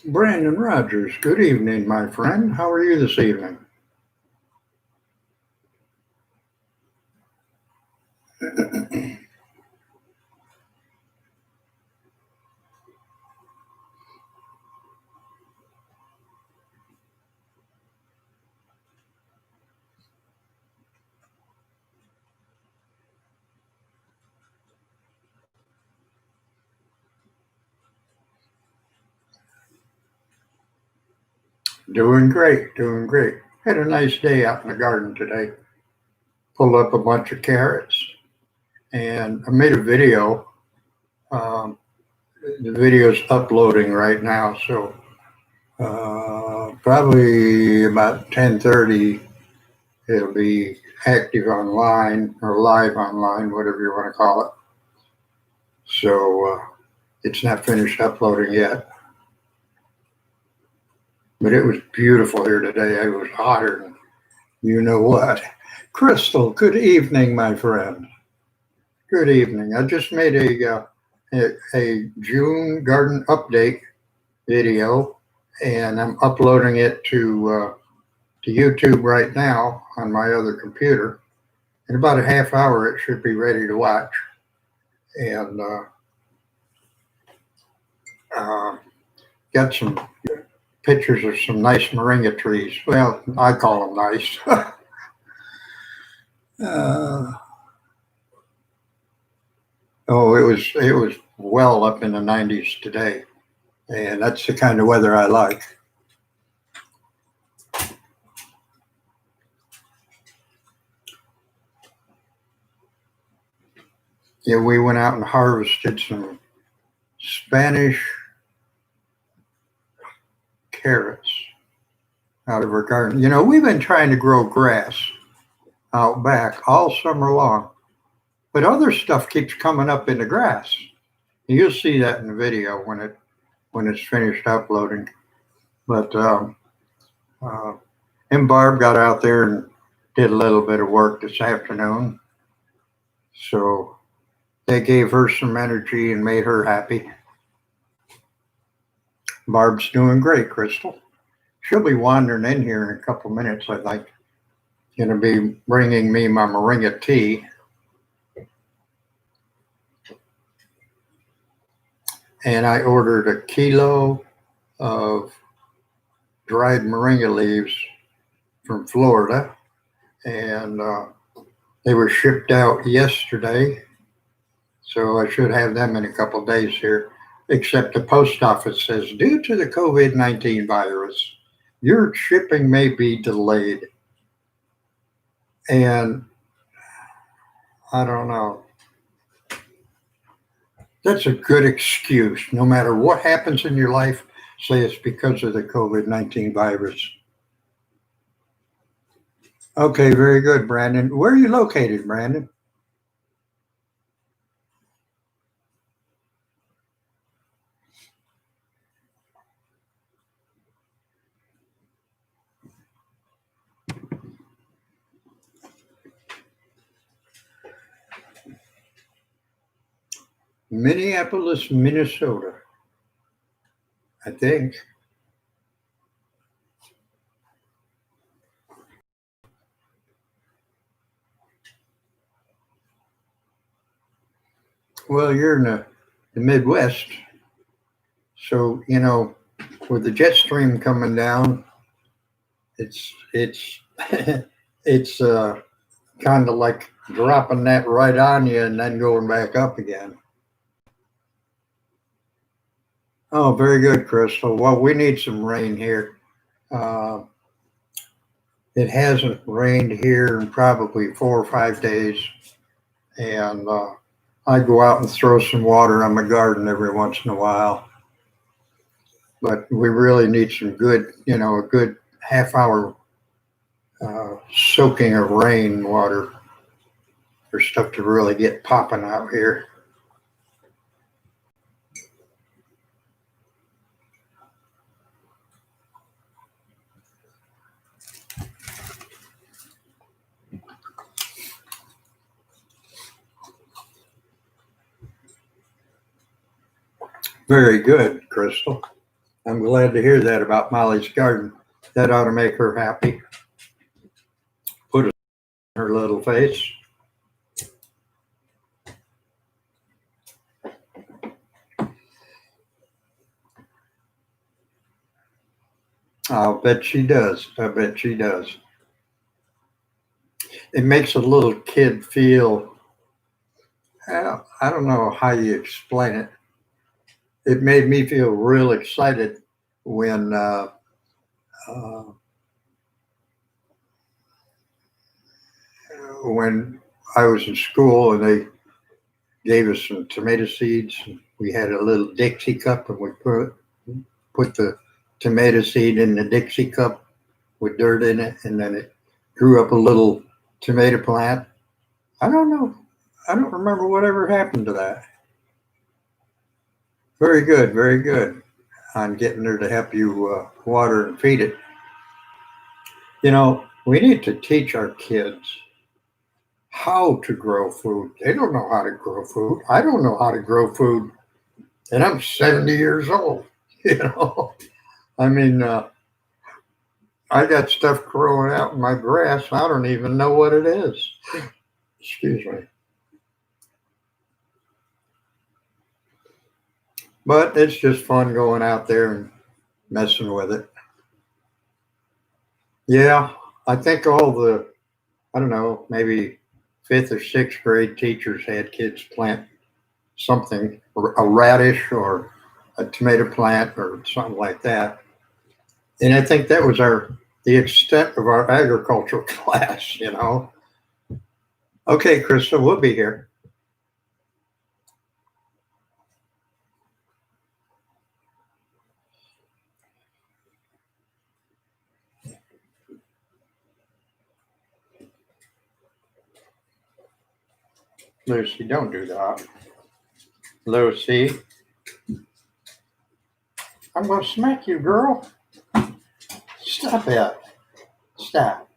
Brandon Rogers, good evening, my friend. How are you this evening? Doing great, doing great. Had a nice day out in the garden today. Pulled up a bunch of carrots and I made a video. Um, the video's uploading right now, so probably about 10:30 it'll be active online or live online, whatever you want to call it. So it's not finished uploading yet. But it was beautiful here today. It was hotter than you know what. Crystal, good evening, my friend. Good evening. I just made a June garden update video, and I'm uploading it to YouTube right now on my other computer. In about a half hour, it should be ready to watch. And uh, got some pictures of some nice moringa trees. Well, I call them nice. uh, Oh, it was well up in the 90s today, and that's the kind of weather I like. Yeah, we went out and harvested some Spanish carrots out of our garden. You know, we've been trying to grow grass out back all summer long, but other stuff keeps coming up in the grass. You'll see that in the video when it's finished uploading. But uh, and Barb got out there and did a little bit of work this afternoon, so they gave her some energy and made her happy. Barb's doing great, Crystal. She'll be wandering in here in a couple minutes, I think. Going to be bringing me my moringa tea. And I ordered a kilo of dried moringa leaves from Florida. And they were shipped out yesterday. So I should have them in a couple days here. Except the post office says, due to the COVID-19 virus, your shipping may be delayed. And I don't know. That's a good excuse. No matter what happens in your life, say it's because of the COVID-19 virus. Okay, very good, Brandon. Where are you located, Brandon? Minneapolis, Minnesota, I think. Well, you're in the Midwest, so you know, with the jet stream coming down, it's it's kind of like dropping that right on you and then going back up again. Oh, very good, Crystal. Well, we need some rain here. Uh, it hasn't rained here in probably 4 or 5 days, and I go out and throw some water on my garden every once in a while. But we really need some good, you know, a good half-hour soaking of rain water for stuff to really get popping out here. Very good, Crystal. I'm glad to hear that about Molly's garden. That ought to make her happy. Put a on her little face. I'll bet she does. I bet she does. It makes a little kid feel, well, I don't know how you explain it. It made me feel real excited when uh, when I was in school and they gave us some tomato seeds. We had a little Dixie cup and we put the tomato seed in the Dixie cup with dirt in it, and then it grew up a little tomato plant. I don't know. I don't remember whatever happened to that. Very good on getting her to help you water and feed it. You know, we need to teach our kids how to grow food. They don't know how to grow food. I don't know how to grow food, and I'm 70 years old. You know, I mean, I got stuff growing out in my grass. I don't even know what it is. Excuse me. But it's just fun going out there and messing with it. Yeah, I think all the, I don't know, maybe fifth or sixth grade teachers had kids plant something, a radish or a tomato plant or something like that. And I think that was the extent of our agricultural class, you know. Okay, Krista, we'll be here. Lucy, don't do that. Lucy, I'm going to smack you, girl. Stop it. Stop.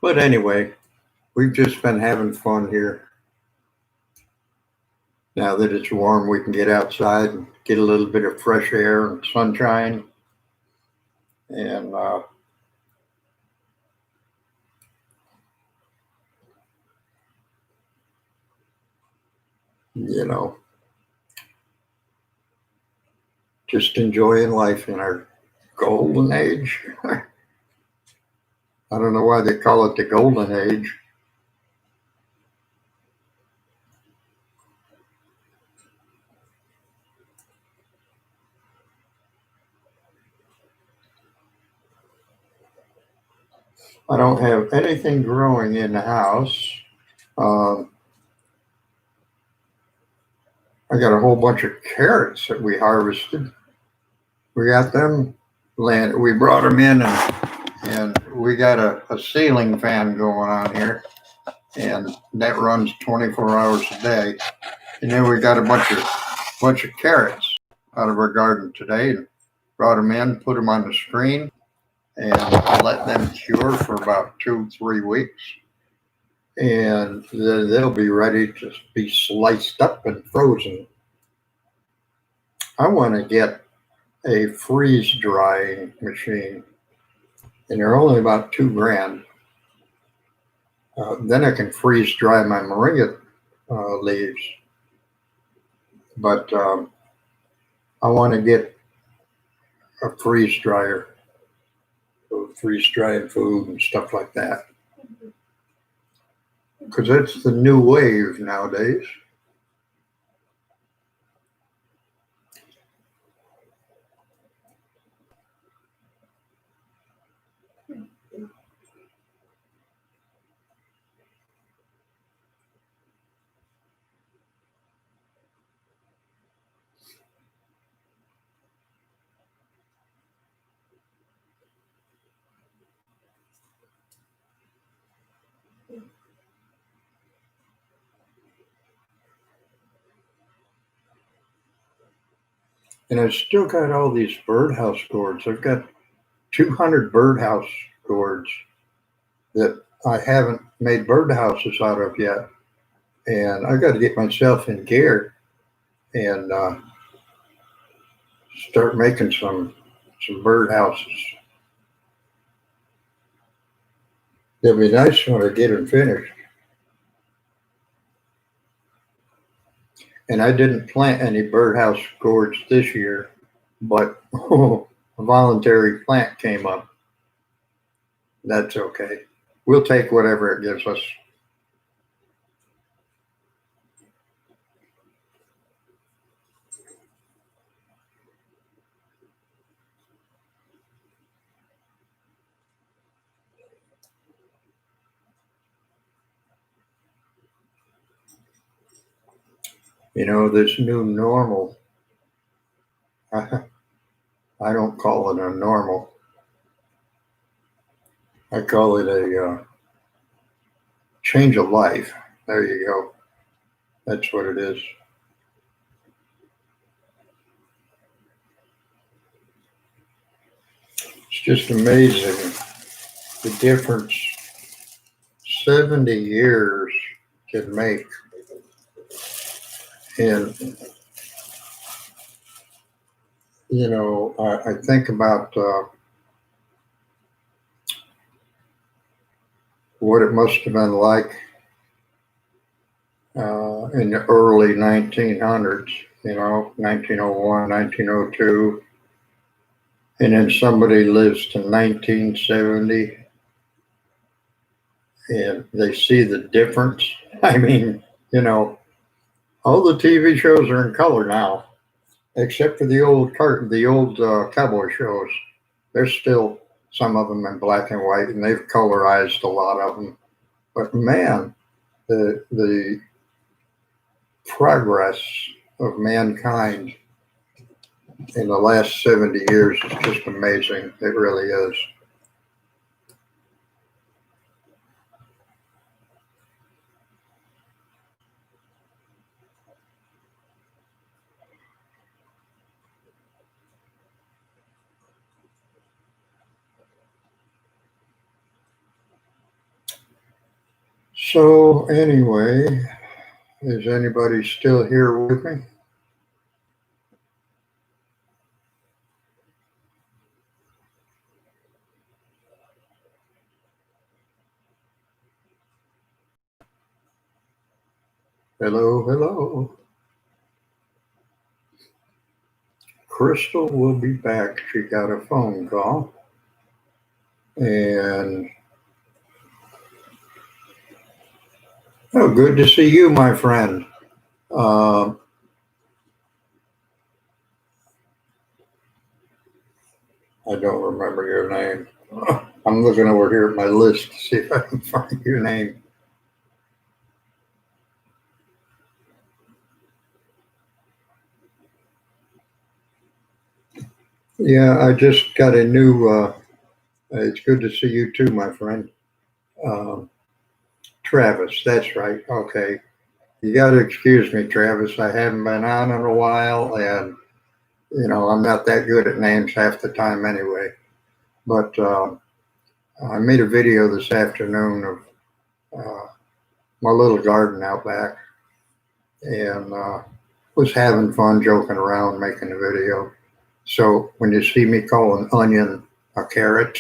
But anyway, we've just been having fun here. Now that it's warm, we can get outside and get a little bit of fresh air and sunshine. And, you know, just enjoying life in our golden age. I don't know why they call it the golden age. I don't have anything growing in the house. Um, I got a whole bunch of carrots that we harvested. We got them land. We brought them in, and we got a ceiling fan going on here, and that runs 24 hours a day. And then we got a bunch of carrots out of our garden today, and brought them in, put them on the screen, and let them cure for about 2-3 weeks. And then they'll be ready to be sliced up and frozen. I want to get a freeze drying machine, and they're only about $2,000. Then I can freeze dry my moringa leaves. But I want to get a freeze dryer, freeze drying food and stuff like that, because that's the new wave nowadays. And I've still got all these birdhouse gourds. I've got 200 birdhouse gourds that I haven't made birdhouses out of yet. And I got to get myself in gear and start making some birdhouses. It'd be nice when I get them finished. And I didn't plant any birdhouse gourds this year, but a voluntary plant came up. That's okay. We'll take whatever it gives us. You know, this new normal, I don't call it a normal. I call it a change of life. There you go. That's what it is. It's just amazing the difference 70 years can make. And, you know, I think about what it must have been like in the early 1900s, you know, 1901, 1902. And then somebody lives to 1970 and they see the difference. I mean, you know, all the TV shows are in color now, except for the old cowboy shows. There's still some of them in black and white, and they've colorized a lot of them. But man, the progress of mankind in the last 70 years is just amazing. It really is. So anyway, is anybody still here with me? Hello, hello. Crystal will be back. She got a phone call. And oh, good to see you, my friend. I don't remember your name. I'm looking over here at my list to see if I can find your name. Yeah, I just got a new. It's good to see you too, my friend. Um, Travis, that's right. Okay. You got to excuse me, Travis. I haven't been on in a while, and you know I'm not that good at names half the time anyway. But I made a video this afternoon of my little garden out back, and was having fun joking around making the video. So when you see me call an onion a carrot,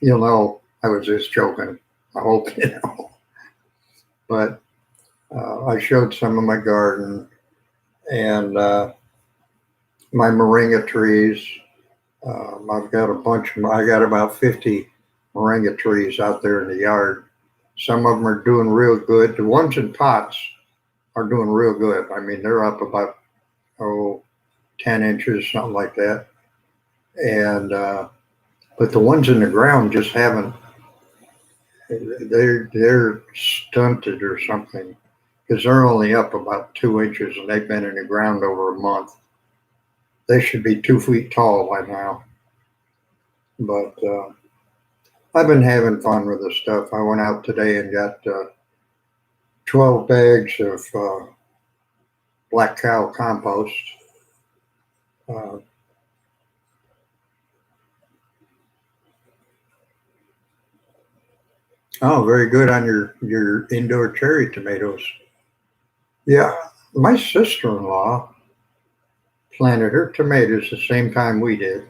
you'll know I was just joking. I hope you know. But I showed some of my garden and my moringa trees. I've got a bunch of, I got about 50 moringa trees out there in the yard. Some of them are doing real good. The ones in pots are doing real good. I mean, they're up about, 10 inches, something like that. And, but the ones in the ground just haven't, they're stunted or something because they're only up about 2 inches and they've been in the ground over a month. They should be 2 feet tall by now. But I've been having fun with this stuff. I went out today and got 12 bags of black cow compost. Oh, very good on your indoor cherry tomatoes. Yeah, my sister-in-law planted her tomatoes the same time we did,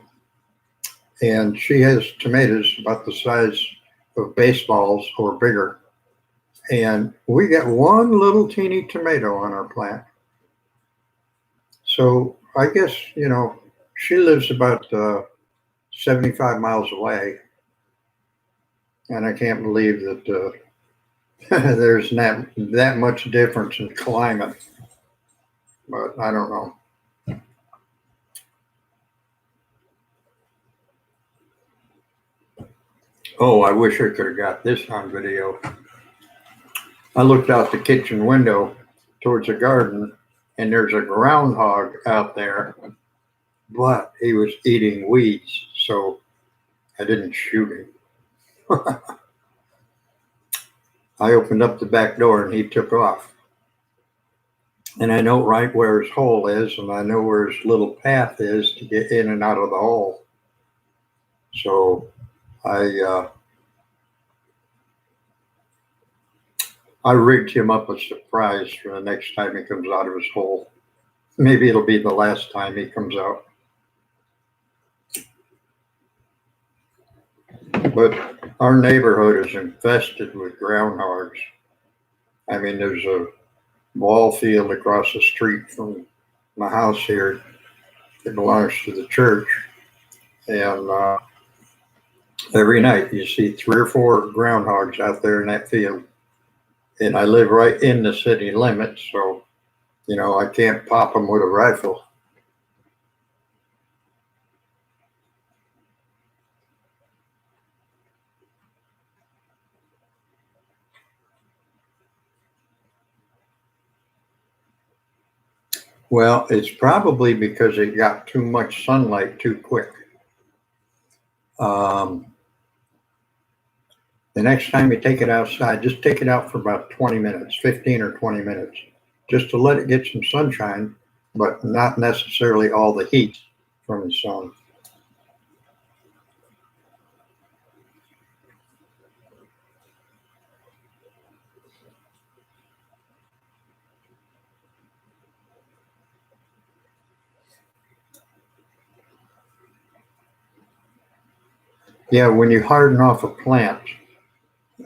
and she has tomatoes about the size of baseballs or bigger. And we got one little teeny tomato on our plant. So I guess, she lives about 75 miles away, and I can't believe that there's not that much difference in climate. But I don't know. Oh, I wish I could have got this on video. I looked out the kitchen window towards the garden, and there's a groundhog out there, but he was eating weeds, so I didn't shoot him. I opened up the back door and he took off. And I know right where his hole is, and I know where his little path is to get in and out of the hole. So I rigged him up a surprise for the next time he comes out of his hole. Maybe it'll be the last time he comes out. But our neighborhood is infested with groundhogs. I mean, there's a ball field across the street from my house here. It belongs to the church. And every night you see 3 or 4 groundhogs out there in that field. And I live right in the city limits, so, I can't pop them with a rifle. Well, it's probably because it got too much sunlight too quick. The next time you take it outside, just take it out for about 20 minutes, 15 or 20 minutes, just to let it get some sunshine, but not necessarily all the heat from the sun. Yeah, when you harden off a plant,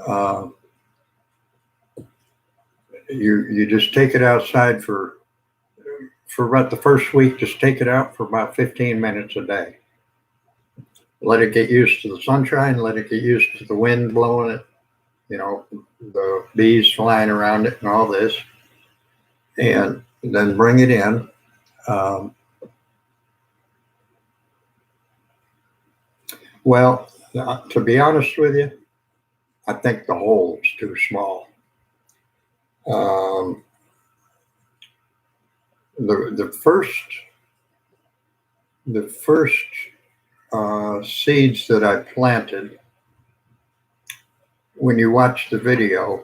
uh, you just take it outside for about the first week. Just take it out for about 15 minutes a day. Let it get used to the sunshine. Let it get used to the wind blowing it. The bees flying around it and all this, and then bring it in. Um, well, to be honest with you, I think the hole's too small. Um, the first seeds that I planted, when you watch the video,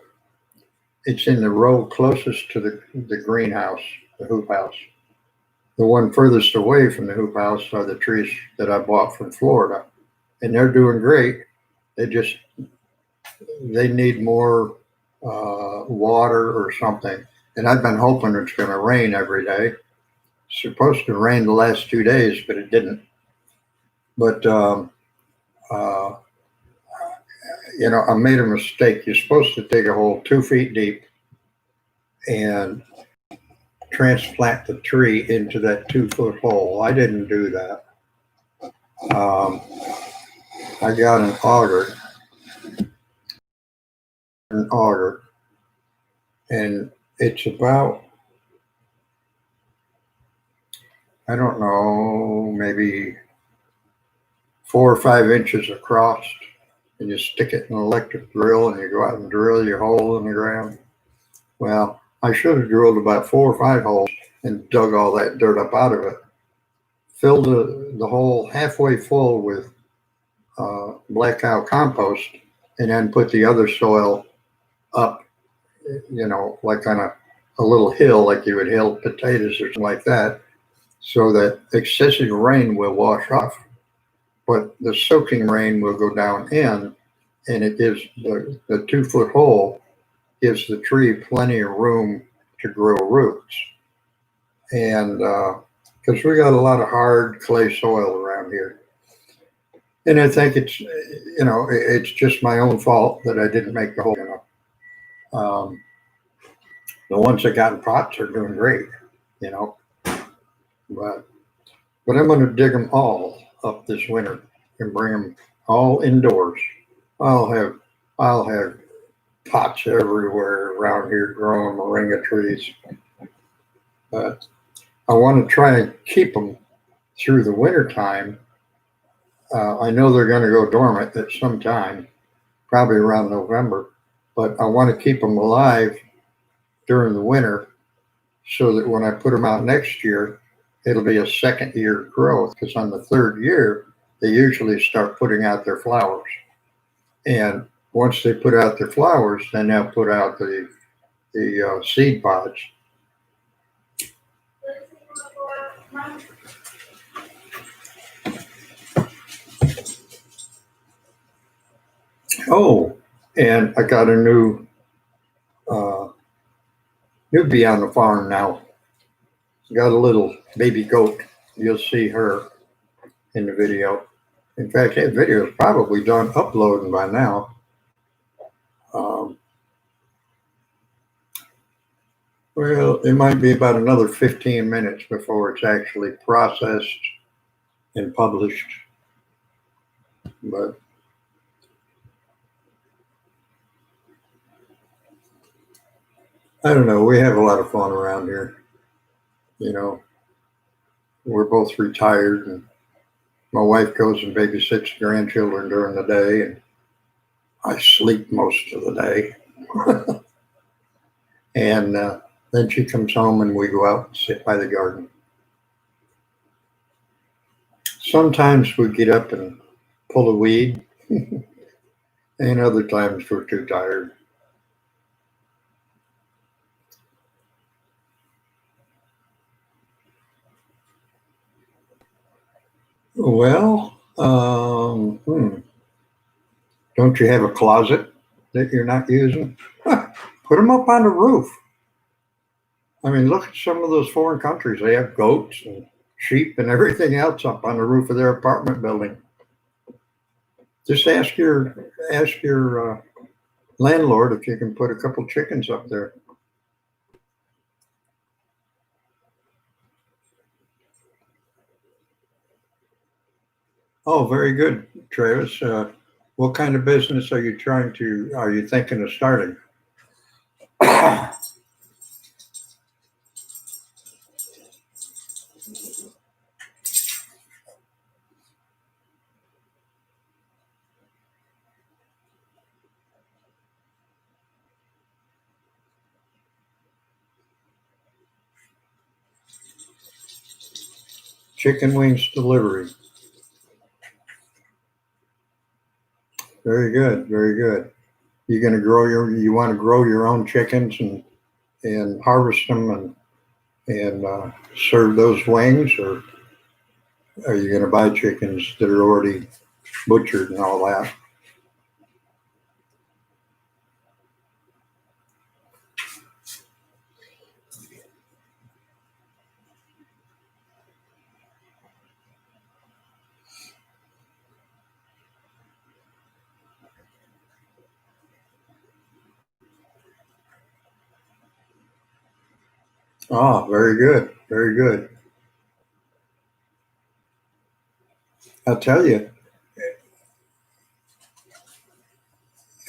it's in the row closest to the greenhouse, the hoop house. The one furthest away from the hoop house are the trees that I bought from Florida, and they're doing great. They need more water or something. And I've been hoping it's going to rain every day. It's supposed to rain the last 2 days, but it didn't. But uh, I made a mistake. You're supposed to dig a hole 2 feet deep and transplant the tree into that 2-foot hole. I didn't do that. I got an auger, and it's about, I don't know, maybe 4 or 5 inches across, and you stick it in an electric drill and you go out and drill your hole in the ground. Well, I should have drilled about 4 or 5 holes and dug all that dirt up out of it. Filled the hole halfway full with black cow compost, and then put the other soil up, like on a little hill, like you would hill potatoes or something like that, so that excessive rain will wash off, but the soaking rain will go down in and it gives the 2 foot hole gives the tree plenty of room to grow roots. And because we got a lot of hard clay soil around here, and I think it's just my own fault that I didn't make the hole. The ones that got in pots are doing great, you know, but I'm going to dig them all up this winter and bring them all indoors. I'll have I'll have pots everywhere around here growing moringa trees, but I want to try and keep them through the winter time. I know they're going to go dormant at some time, probably around November, but I want to keep them alive during the winter so that when I put them out next year, it'll be a second year growth, because on the third year, they usually start putting out their flowers. And once they put out their flowers, then they'll put out the seed pods. Oh, and I got a newbie on the farm now. Got a little baby goat. You'll see her in the video. In fact, that video is probably done uploading by now. Well, it might be about another 15 minutes before it's actually processed and published. But I don't know. We have a lot of fun around here. You know, we're both retired, and my wife goes and babysits grandchildren during the day, and I sleep most of the day. And then she comes home and we go out and sit by the garden. Sometimes we get up and pull a weed, and other times we're too tired. Well, don't you have a closet that you're not using? Put them up on the roof. I mean, look at some of those foreign countries. They have goats and sheep and everything else up on the roof of their apartment building. Just ask your landlord if you can put a couple chickens up there. Oh, very good, Travis. What kind of business are you thinking of starting? Chicken wings delivery. Very good, very good. You want to grow your own chickens and harvest them and serve those wings, or are you going to buy chickens that are already butchered and all that? Oh, very good, very good. I'll tell you.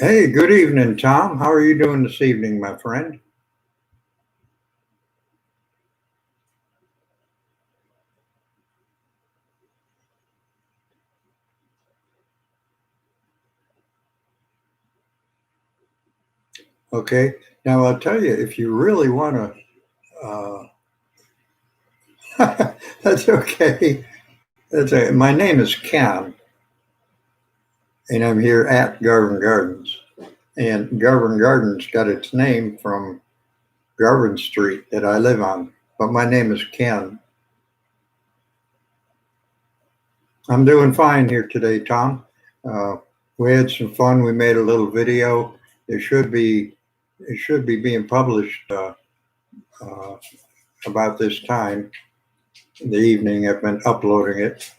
Hey, good evening, Tom. How are you doing this evening, my friend? Okay. Now I'll tell you, if you really want to, that's okay. My name is Ken, and I'm here at Garvin Gardens. And Garvin Gardens got its name from Garvin Street that I live on, but my name is Ken. I'm doing fine here today, Tom. We had some fun. We made a little video. It should be being published about this time in the evening. I've been uploading it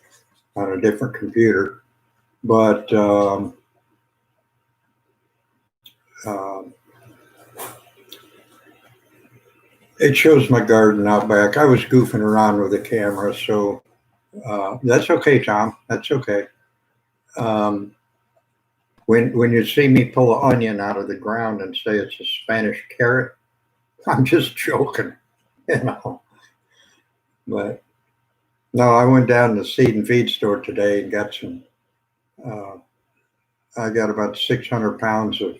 on a different computer, but it shows my garden out back. I was goofing around with the camera, so that's okay, Tom. That's okay. When you see me pull an onion out of the ground and say it's a Spanish carrot, I'm just joking, you know. But no, I went down to the seed and feed store today and got some. I got about 600 pounds of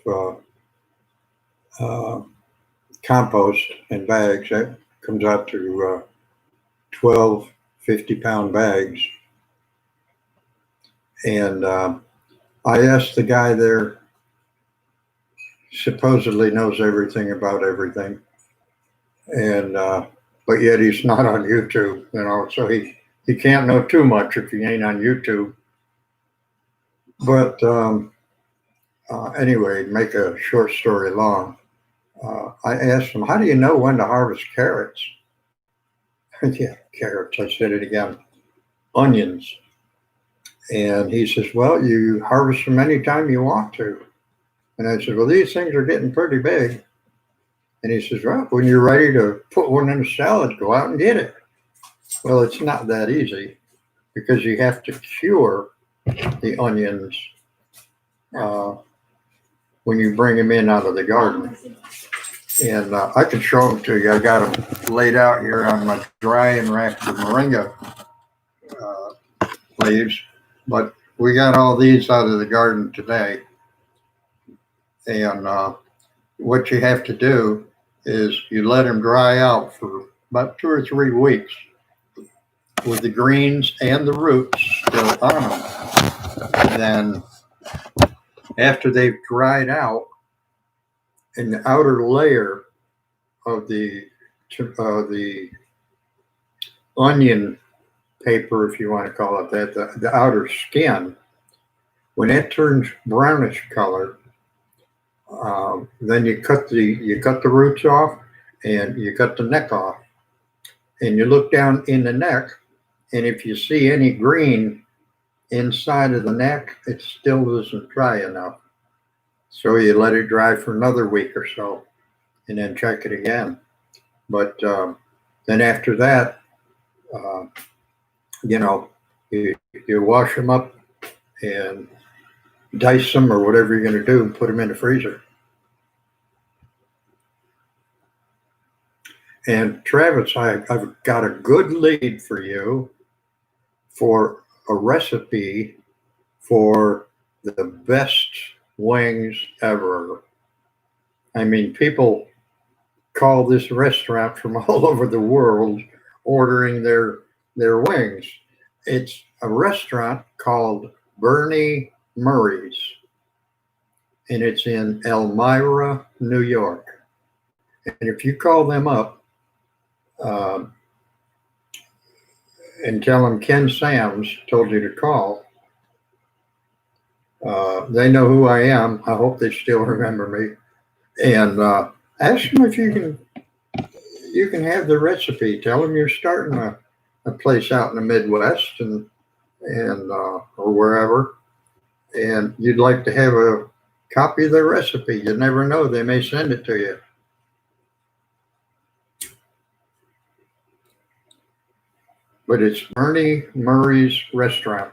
compost in bags. That comes out to 12 50-pound bags. And I asked the guy there, supposedly knows everything about everything, and but yet he's not on YouTube, you know, so he can't know too much if he ain't on YouTube. But anyway, make a short story long, I asked him, how do you know when to harvest carrots? Yeah, carrots, I said it again, onions. And he says, well, you harvest them anytime you want to. And I said, well, these things are getting pretty big. And he says, well, when you're ready to put one in a salad, go out and get it. Well, it's not that easy because you have to cure the onions when you bring them in out of the garden. And I can show them to you. I got them laid out here on my dry and wrapped Moringa leaves. But we got all these out of the garden today. And what you have to do is you let them dry out for about 2 or 3 weeks with the greens and the roots still on them. And then after they've dried out, in the outer layer of the onion paper, if you want to call it that, the outer skin, when it turns brownish color, then you cut the roots off and you cut the neck off, and you look down in the neck, and if you see any green inside of the neck, it still isn't dry enough. So you let it dry for another week or so, and then check it again. But then after that, you know, you wash them up and dice them or whatever you're going to do and put them in the freezer. And Travis, I've got a good lead for you for a recipe for the best wings ever. I mean, people call this restaurant from all over the world ordering their wings. It's a restaurant called Bernie Murray's, and it's in Elmira, New York. And if you call them up and tell them Ken Sams told you to call, they know who I am. I hope they still remember me. And ask them if you can have the recipe. Tell them you're starting a place out in the Midwest and or wherever, and you'd like to have a copy of their recipe. You never know, they may send it to you. But it's Bernie Murray's restaurant.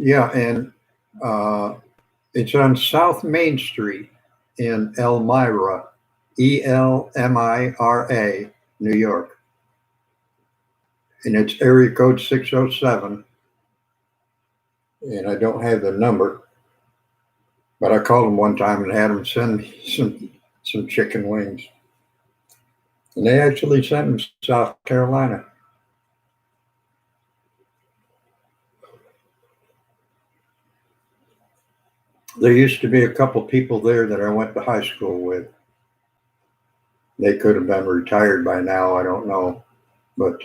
Yeah, and it's on South Main Street in Elmira, Elmira, New York. And it's area code 607. And I don't have the number, but I called them one time and had them send me some chicken wings. And they actually sent them to South Carolina. There used to be a couple people there that I went to high school with. They could have been retired by now. I don't know, but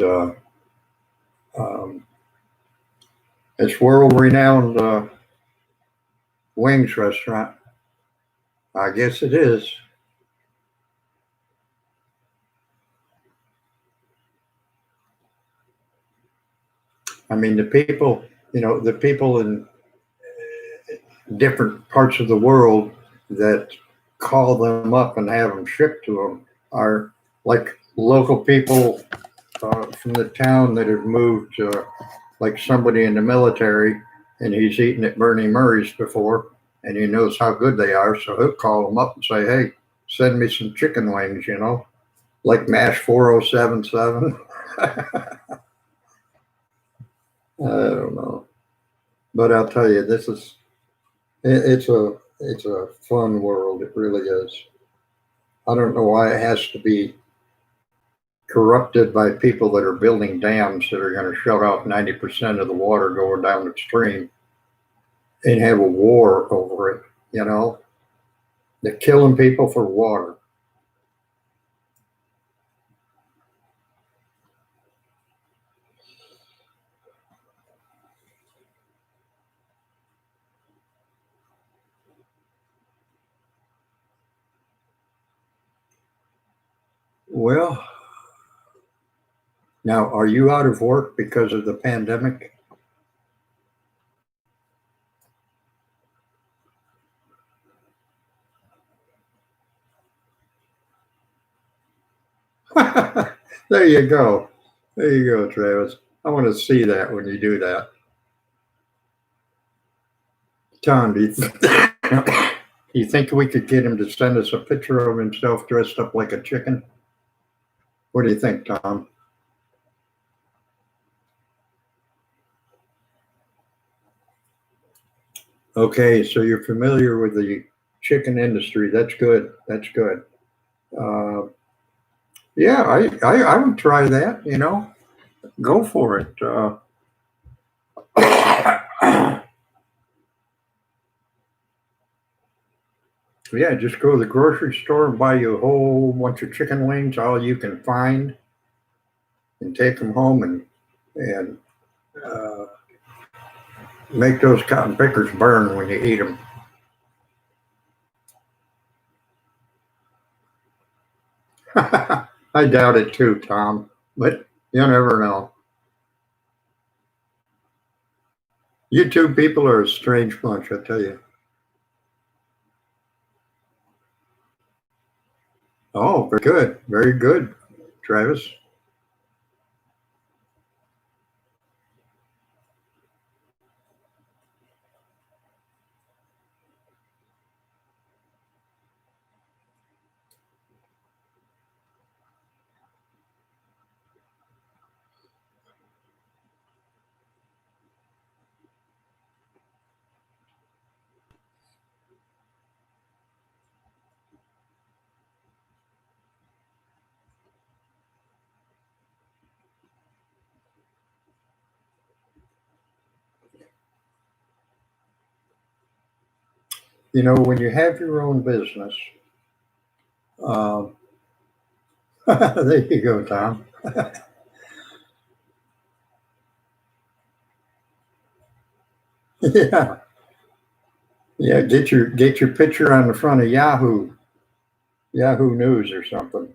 um, it's world renowned wings restaurant. I guess it is. I mean, the people, the people in different parts of the world that call them up and have them shipped to them are like local people from the town that have moved, like somebody in the military, and he's eaten at Bernie Murray's before, and he knows how good they are, so he'll call them up and say, "Hey, send me some chicken wings," like Mash 4077. I don't know, but I'll tell you, it's a fun world. It really is. I don't know why it has to be corrupted by people that are building dams that are going to shut off 90% of the water going down the stream and have a war over it. They're killing people for water. Well, now, are you out of work because of the pandemic? There you go. There you go, Travis. I want to see that when you do that. Tom, do you think we could get him to send us a picture of himself dressed up like a chicken? What do you think, Tom? Okay, so you're familiar with the chicken industry. That's good. That's good. Uh, yeah, I would try that. Go for it. Yeah, just go to the grocery store and buy you a whole bunch of chicken wings, all you can find, and take them home and uh, make those cotton pickers burn when you eat them. I doubt it too, Tom, but you never know. You two people are a strange bunch, I tell you. Oh, very good, Travis. When you have your own business, um, there you go, Tom. Yeah, yeah. Get your picture on the front of Yahoo News or something.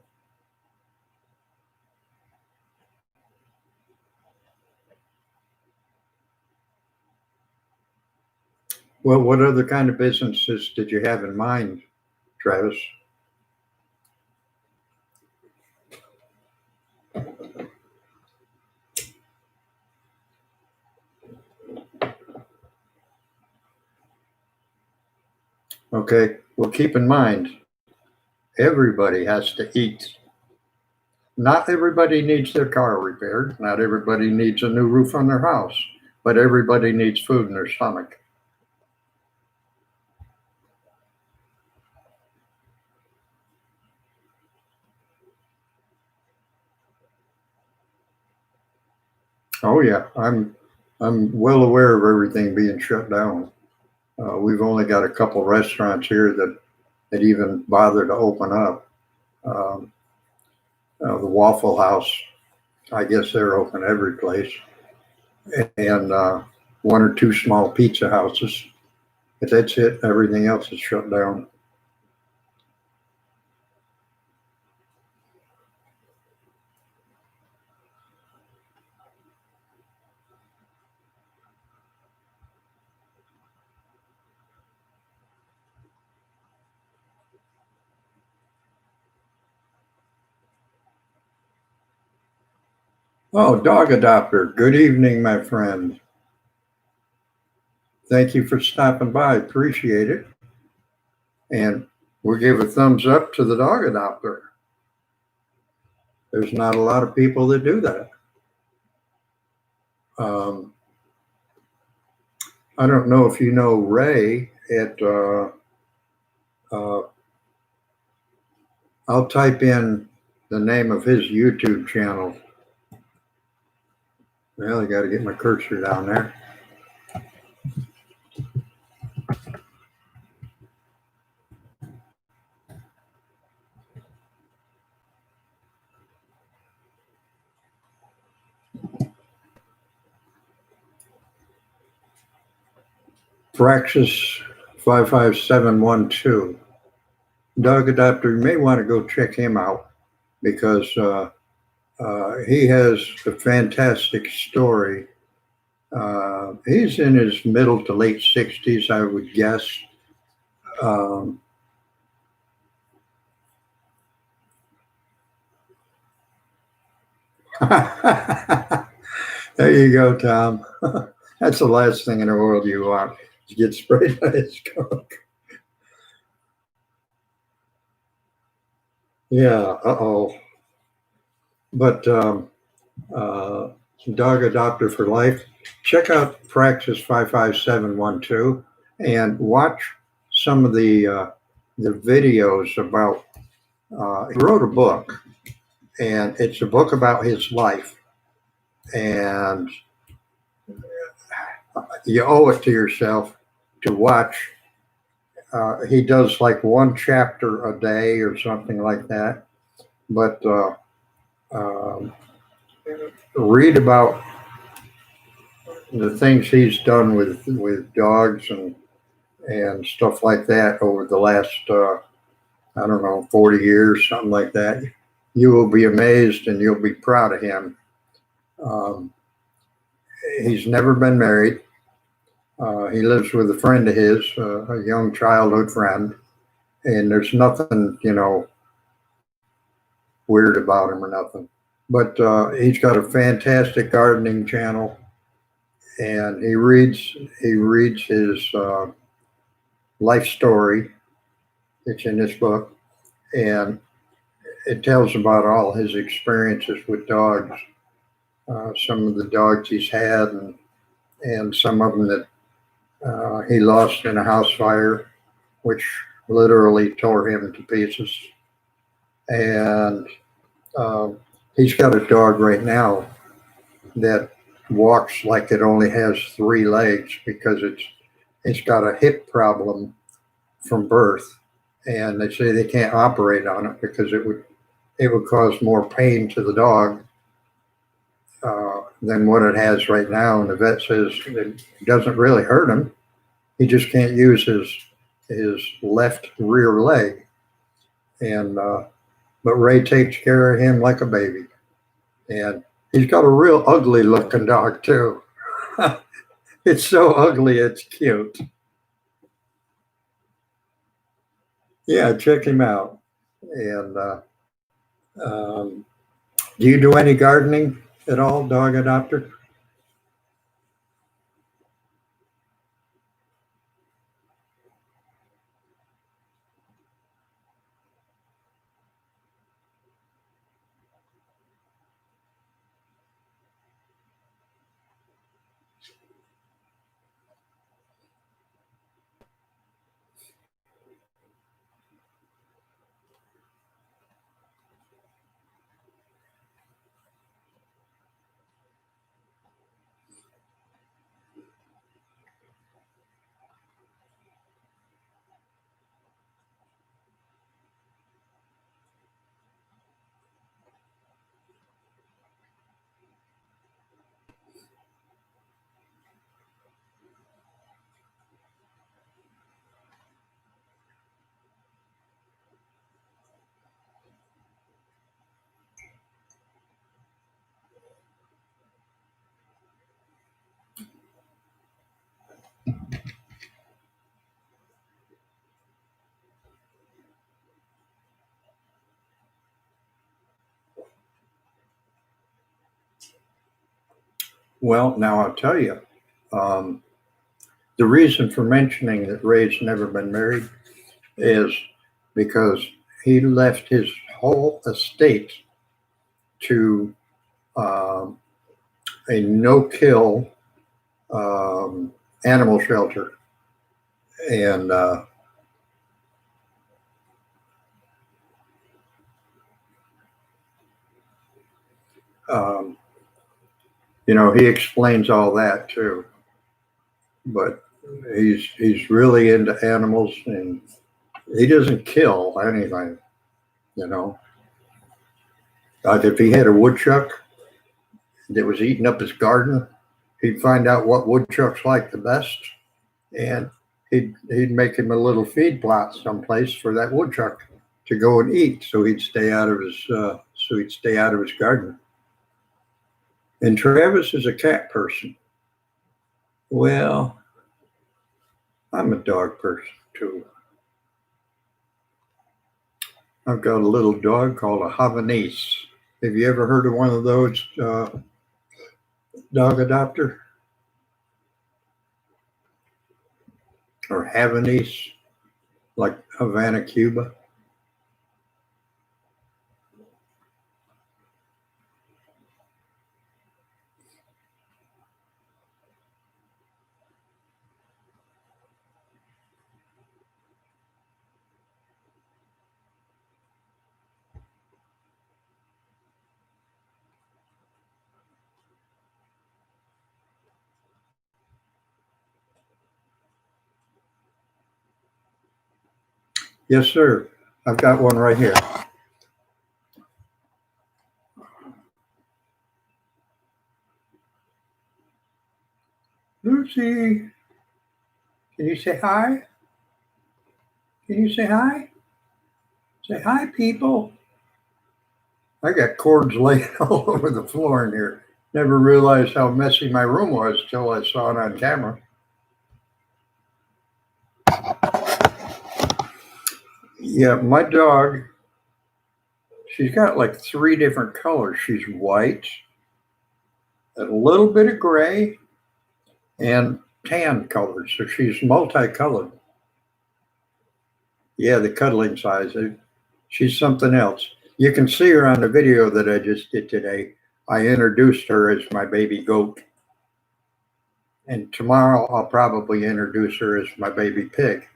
Well, what other kind of businesses did you have in mind, Travis? Okay. Well, keep in mind, everybody has to eat. Not everybody needs their car repaired. Not everybody needs a new roof on their house, but everybody needs food in their stomach. Oh yeah, I'm well aware of everything being shut down. We've only got a couple restaurants here that even bother to open up. Um, the Waffle House, I guess they're open every place, and one or two small pizza houses. But that's it. Everything else is shut down. Oh, dog adopter. Good evening, my friend. Thank you for stopping by. Appreciate it. And we'll give a thumbs up to the dog adopter. There's not a lot of people that do that. Um, I don't know if you know Ray at, I'll type in the name of his YouTube channel. Well, I got to get my cursor down there. Praxis 55712. Dog adopter, you may want to go check him out because he has a fantastic story. He's in his middle to late 60s, I would guess. Um, there you go, Tom. That's the last thing in the world you want to get sprayed by a skunk. Yeah, uh-oh. But uh, dog adopter for life. Check out Praxis 55712 and watch some of the videos about. He wrote a book, and it's a book about his life, and you owe it to yourself to watch. He does like one chapter a day or something like that, but um, read about the things he's done with dogs and stuff like that over the last I don't know 40 years, something like that. You will be amazed and you'll be proud of him. Um, he's never been married. He lives with a friend of his, a young childhood friend, and there's nothing, weird about him or nothing. But he's got a fantastic gardening channel, and he reads his life story. It's in this book, and it tells about all his experiences with dogs, some of the dogs he's had, and some of them that he lost in a house fire, which literally tore him to pieces. And um, he's got a dog right now that walks like it only has three legs because it's got a hip problem from birth, and they say they can't operate on it because it would cause more pain to the dog than what it has right now. And the vet says it doesn't really hurt him. He just can't use his left rear leg. And but Ray takes care of him like a baby. And he's got a real ugly looking dog too. It's so ugly, it's cute. Yeah, check him out. And um, do you do any gardening at all, dog adopter? Well, now I'll tell you. The reason for mentioning that Ray's never been married is because he left his whole estate to um, a no-kill animal shelter, and um, he explains all that too. But he's really into animals, and he doesn't kill anything. You know, like if he had a woodchuck that was eating up his garden, he'd find out what woodchucks like the best, and he'd make him a little feed plot someplace for that woodchuck to go and eat, so he'd stay out of his garden. And Travis is a cat person. Well, I'm a dog person too. I've got a little dog called a Havanese. Have you ever heard of one of those, dog adopter? Or Havanese, like Havana, Cuba? Yes, sir. I've got one right here. Lucy, can you say hi? Can you say hi? Say hi, people. I got cords laying all over the floor in here. Never realized how messy my room was till I saw it on camera. Yeah, my dog, she's got like 3 different colors. She's white, a little bit of gray, and tan colored. So she's multicolored. Yeah, the cuddling size. She's something else. You can see her on the video that I just did today. I introduced her as my baby goat. And tomorrow I'll probably introduce her as my baby pig.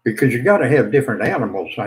Because you got to have different animals.